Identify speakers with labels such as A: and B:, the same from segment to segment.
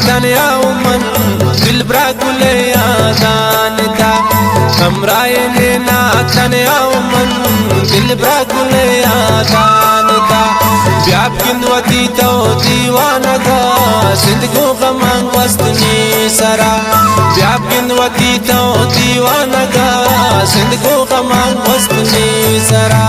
A: तनया मन दिल ब्रा गुले यादान दा हमराय ने ना तनया मन दिल ब्रा गुले यादान दा व्याप किंदवती तो दीवाना गा सिंधगो गमांग वस्तनी सरा व्याप किंदवती तो दीवाना गा सिंधगो गमांग वस्तनी सरा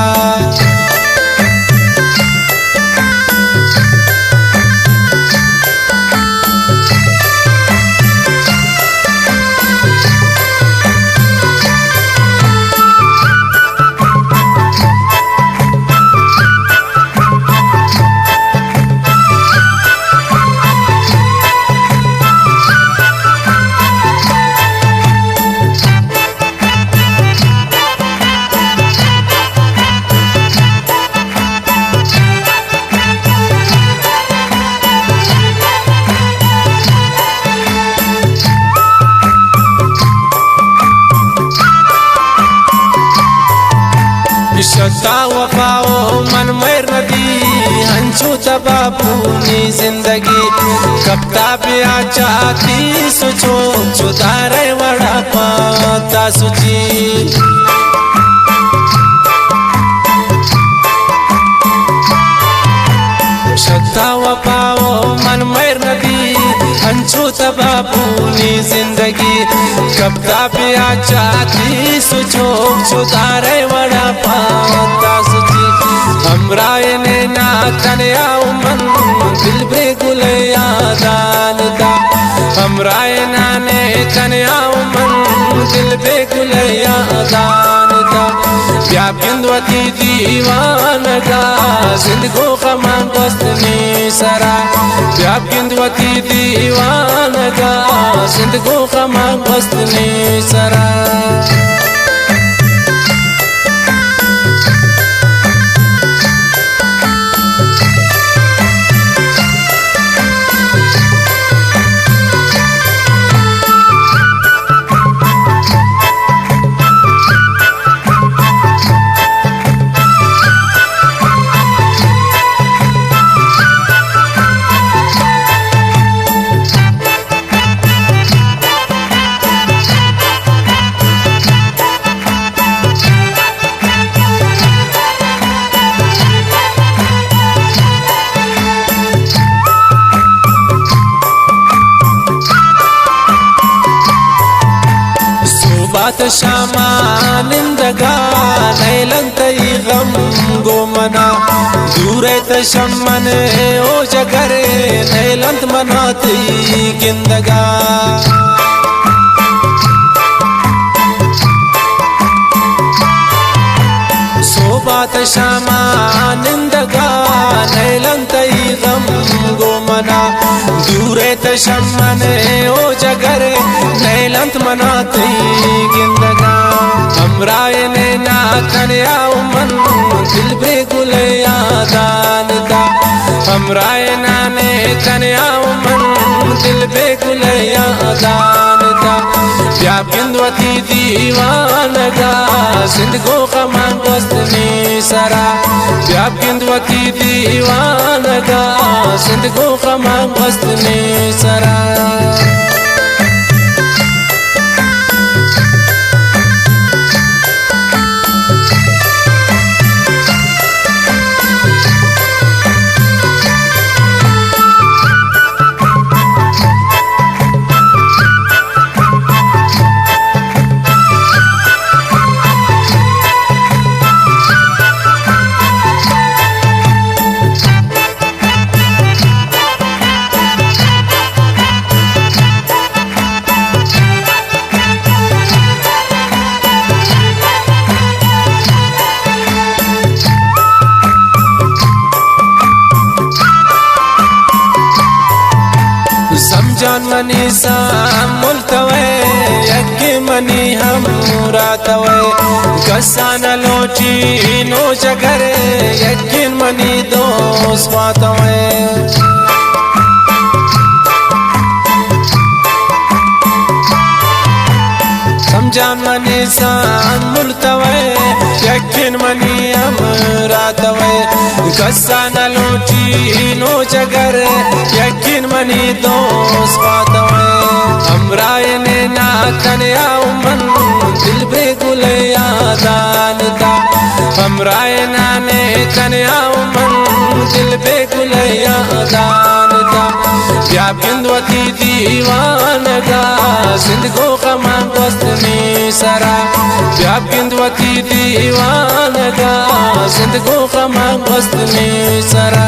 A: शता वफाओ मन मैर नदी हंचू तबापूनी जिंदगी कप्ता पिया चाहती सोचो चुदारे वड़ा पाता सुची शता वफाओ मन मैर नदी हंचू तबापूनी जिंदगी कप्ता पिया चाहती सोचो चुदारे वड़ा पाता सुची हमराय ने ना तनया मन दिल बे गुले यादान दा हमराय ना ने तनया मन दिल बे गुले यादान दा व्याप किंदवती दीवान गा सिंधगो गमांग वस्तनी सरा व्याप किंदवती दीवान गा सिंधगो गमांग वस्तनी सरा बात शामा निंदगा नैलंत गम गोमना दूरे तशमन ओ जगरे नैलंत मनाती किंदगा सोबात शामा निंदगा नैलंत गम गोमना दूरे तशमन ओ जगरे नैलंत मनाती गिंदगा हमराय ने ना तनया मन दिल बे गुले यादान दा हमराय ना ने तनया मन दिल बे गुले यादान दा व्याप किंदवती दीवान गा सिंधगो गमांग वस्तनी सरा व्याप किंदवती दीवान गा सिंधगो गमांग वस्तनी सरा समझान मनी मुल्तवे यज्ञ मनी हम रातवे गसान लोची नो जगरे यज्ञ मनी दोस पातवे समझान मनी मुल्तवे यज्ञ मनी हम रातवे कस्सा न लोची नो जगर यकीन मनी दोस्त बातों हमराय ने ना तनया मन दिल बेगुल यादान दा हमराय ना ने तनया मन दिल बेगुल यादान दा या बिंदवती दीवानगा जिंदगो कमा वस्तनी सरा या बिंदवती दीवानगा जिंदगो कमा वस्तनी सरा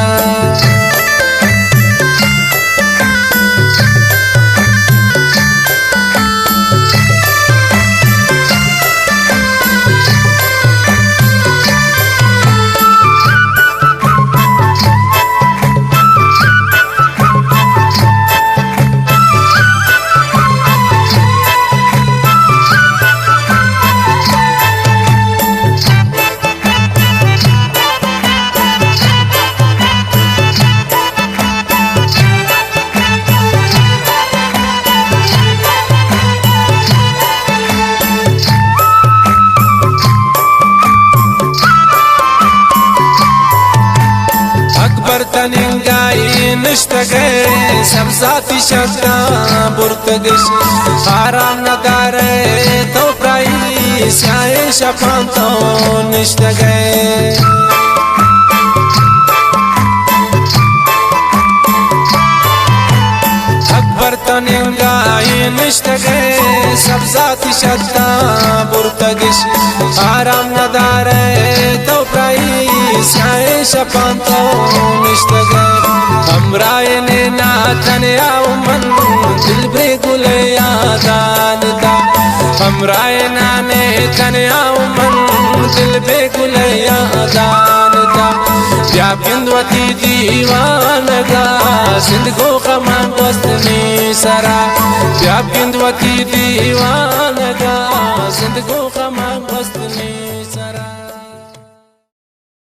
A: तनिंगाई निष्ठगे समजाती शक्ता बुर्तगश आराम नदारे तो प्राई स्याए शपांतो निष्ठगे अकबर तनिंगाई निष्ठगे समजाती शक्ता बुर्तगश आराम नदारे तो प्राई स्याए शपांतो निष्ठगे हमराय ने ना तनया मन दिल बेगुल यादान दा हमराय ना ने तनया मन दिल बेगुल यादान दा या बिंदवती दीवानगा जिंदगो कमा वस्तनी सरा या बिंदवती दीवानगा जिंदगो कमा वस्तनी